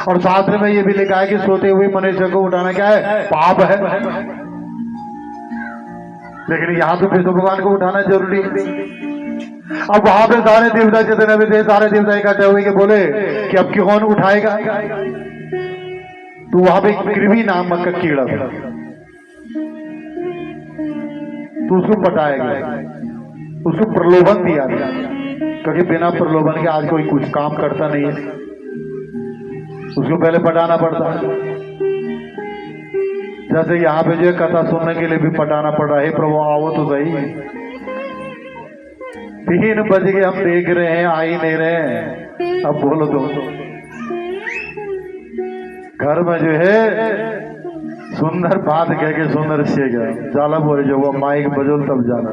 और शास्त्र में ये भी लिखा है कि सोते हुए मनुष्य को उठाना क्या है, पाप है। लेकिन यहाँ तो विष्णु भगवान को उठाना जरूरी है। अब वहां पे सारे देवता जितने भी थे, सारे देवता इकट्ठे हुए के बोले कि अब कौन उठाएगा। तो वहां पे कृमि नामक का कीड़ा था, तो उसको पटाया गया, उसको प्रलोभन दिया गया, क्योंकि बिना प्रलोभन के आज कोई कुछ काम करता नहीं है, उसको पहले पटाना पड़ता है। जैसे यहाँ पे जो कथा सुनने के लिए भी पटाना पड़ रहा है, प्रभु आओ तो सही, 3 बज गए, हम देख रहे हैं, आ ही नहीं रहे हैं, अब बोलो तो। घर में जो है सुंदर बात कह के सुंदर से गया जाला बोले, जो वो माइक बजोल तब जाना।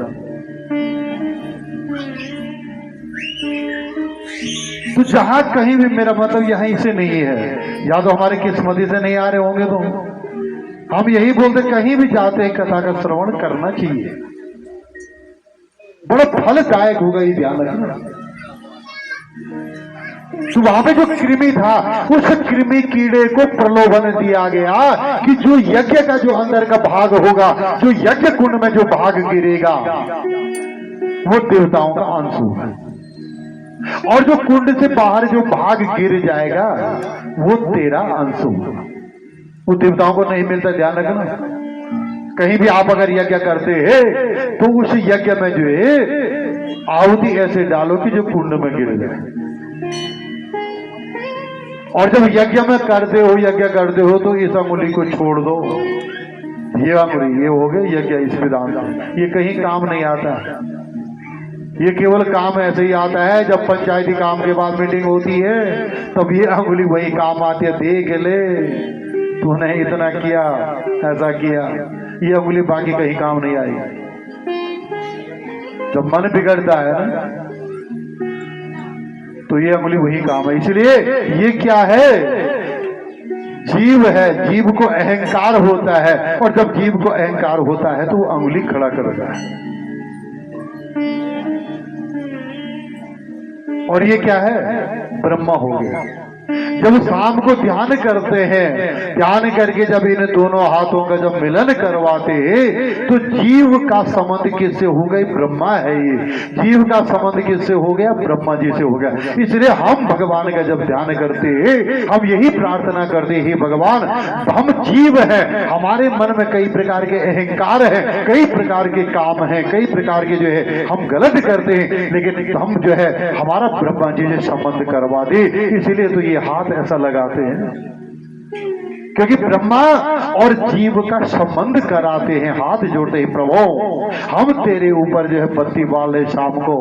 तो जहां कहीं भी मेरा मतलब यहीं से नहीं है, या तो हमारे किस्मती से नहीं आ रहे होंगे, तो हम यही बोलते कहीं भी जाते हैं कथा का श्रवण करना चाहिए, बड़ा फलदायक होगा, ये ध्यान रखना। तो वहां पे जो कृमि था, उस कृमि कीड़े को प्रलोभन दिया गया कि जो यज्ञ का जो अंदर का भाग होगा, जो यज्ञ कुंड में जो भाग गिरेगा, वो देवताओं का अंश होगा, और जो कुंड से बाहर जो भाग गिर जाएगा वो तेरा अंश होगा, वो देवताओं को नहीं मिलता। ध्यान रखना, कहीं भी आप अगर यज्ञ करते हैं तो उस यज्ञ में जो है आहुति ऐसे डालो कि जो कुंड में गिर जाए। और जब यज्ञ में करते हो तो इस अंगुली को छोड़ दो, ये अंगुली ये हो गए यज्ञ, इस विधान से ये कहीं काम नहीं आता, ये केवल काम ऐसे ही आता है जब पंचायती काम के बाद मीटिंग होती है, तब ये अंगुली वही काम आती है, देख ले तूने इतना किया, ऐसा किया, ये अंगुली बाकी कहीं काम नहीं आई। जब मन बिगड़ता है ना, तो ये अंगुली वही काम है। इसलिए ये क्या है, जीव है, जीव को अहंकार होता है, और जब जीव को अहंकार होता है तो वो अंगुली खड़ा करता है। और ये क्या है, ब्रह्मा हो गया। जब शाम को ध्यान करते हैं, ध्यान करके जब इन दोनों हाथों का जब मिलन करवाते हैं, तो जीव का संबंध किससे हो गई, ब्रह्मा है। ये जीव का संबंध किससे हो गया, ब्रह्मा जी से हो गया। इसलिए हम भगवान का जब ध्यान करते हैं, हम यही प्रार्थना करते हैं, भगवान हम जीव हैं, हमारे मन में कई प्रकार के अहंकार हैं, कई प्रकार के काम हैं, कई प्रकार के जो है हम गलत करते हैं, लेकिन हम जो है हमारा ब्रह्मा जी से संबंध करवा दे। इसलिए तो ये हाथ ऐसा लगाते हैं, क्योंकि ब्रह्मा और जीव का संबंध कराते हैं, हाथ जोड़ते हैं, प्रभु हम तेरे ऊपर जो है बत्ती वाले शाम को,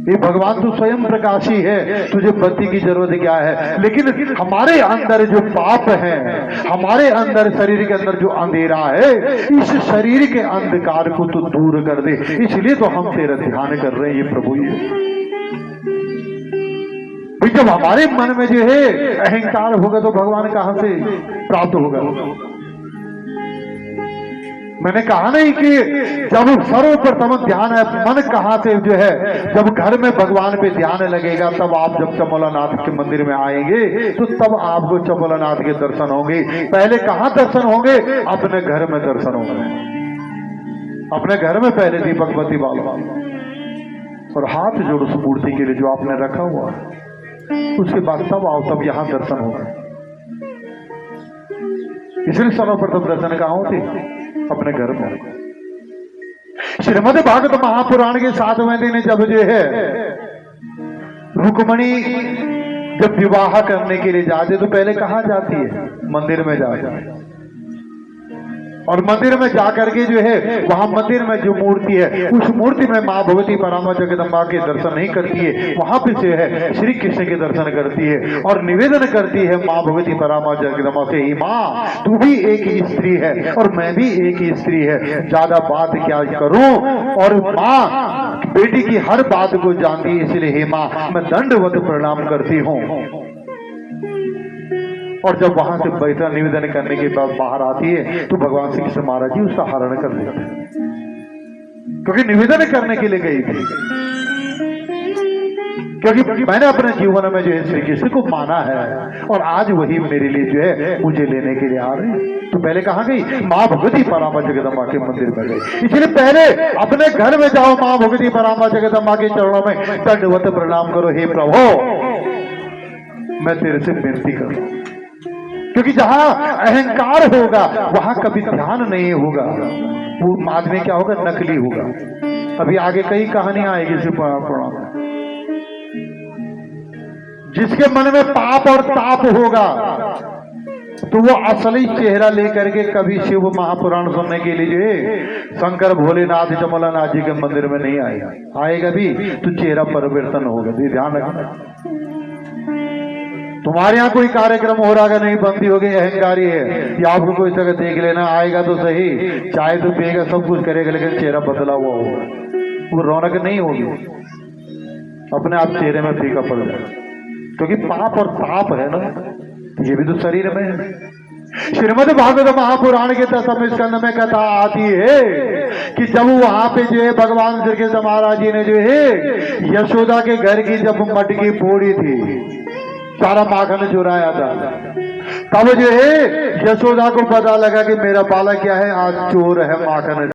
ये भगवान तू स्वयं प्रकाशी है, तुझे बत्ती की जरूरत क्या है। लेकिन हमारे अंदर जो पाप है, हमारे अंदर शरीर के अंदर जो अंधेरा है, इस शरीर के अंधकार को तू दूर कर दे। इसलिए तो हम तेरा ध्यान कर रहे हैं ये प्रभु। ये जब हमारे मन में जो है अहंकार होगा तो भगवान कहां से प्राप्त होगा। मैंने कहा नहीं कि जब सर्वप्रथम ध्यान है, मन कहां से जो है, जब घर में भगवान पे ध्यान लगेगा, तब आप जब चमोलानाथ के मंदिर में आएंगे तो तब आपको चमोलानाथ के दर्शन होंगे। पहले कहां दर्शन होंगे, अपने घर में दर्शन होंगे, अपने घर में पहले दीपक बत्ती बालो और हाथ जोड़ो उस मूर्ति के लिए जो आपने रखा हुआ, उसके बाद तब आओ, तब यहां दर्शन होगा। इसलिए सर्वप्रथम दर्शन कहां होते, अपने घर में। श्रीमद् भागवत महापुराण के 7वें दिन जब जो है रुक्मणी जब विवाह करने के लिए जाते तो पहले कहां जाती है, मंदिर में जाती है। और मंदिर में जाकर के जो है वहां मंदिर में जो मूर्ति है, उस मूर्ति में मां भगवती परामा जगदम्बा के दर्शन नहीं करती है, वहां पे से है श्री कृष्ण के दर्शन करती है और निवेदन करती है मां भगवती परामा जगदम्बा से, ही मां तू भी एक ही स्त्री है और मैं भी एक ही स्त्री है, ज्यादा बात क्या करूं। और मां बेटी की हर बात को जानती है, इसलिए हे मां मैं दंडवत प्रणाम करती हूँ। और जब वहां से बैठा निवेदन करने के बाद बाहर आती है तो भगवान श्री कृष्ण महाराज जी उसका हरण कर देते हैं, क्योंकि निवेदन करने के लिए गई थी। क्योंकि मैंने अपने जीवन में जो है श्री कृष्ण को माना है और आज वही मेरे लिए जो है मुझे लेने के लिए आ रहे हैं। तो पहले कहाँ गई? माँ भगवती परामा जगदम्बा के मंदिर में गई। इसलिए पहले अपने घर में जाओ, माँ भगवती परामा जगदम्बा के चरणों में दंडवत प्रणाम करो, हे प्रभु मैं तेरे से विनती करूं। क्योंकि जहां अहंकार होगा वहां कभी ध्यान नहीं होगा, वो आदमी क्या होगा? नकली होगा। अभी आगे कई कहानियां आएगी इसी पुराण में। जिसके मन में पाप और ताप होगा तो वो असली चेहरा लेकर के कभी शिव महापुराण सुनने के लिए शंकर भोलेनाथ जमलानाथ जी के मंदिर में नहीं आएगा। आएगा भी तो चेहरा परिवर्तन होगा। ध्यान रखना, तुम्हारे यहाँ कोई कार्यक्रम हो रहा है, नहीं बंदी हो गई, अहंकारी है, या आपको कोई जगह देख लेना, आएगा तो सही, चाय तो पिएगा, सब कुछ करेगा, लेकिन चेहरा बदला हुआ होगा, वो रौनक नहीं होगी, अपने आप चेहरे में फीका पड़ जाएगा। क्योंकि पाप और ताप है ना, ये भी तो शरीर में है। श्रीमद् भागवत महापुराण के 10वें स्कंद में कथा आती है कि जब वहां पे जो है भगवान श्री कृष्ण महाराज जी ने जो है यशोदा के घर की जब मटकी फोड़ी थी, सारा माखन चुराया था, तब जो है यशोदा को पता लगा कि मेरा बालक क्या है, आज चोर है, माखन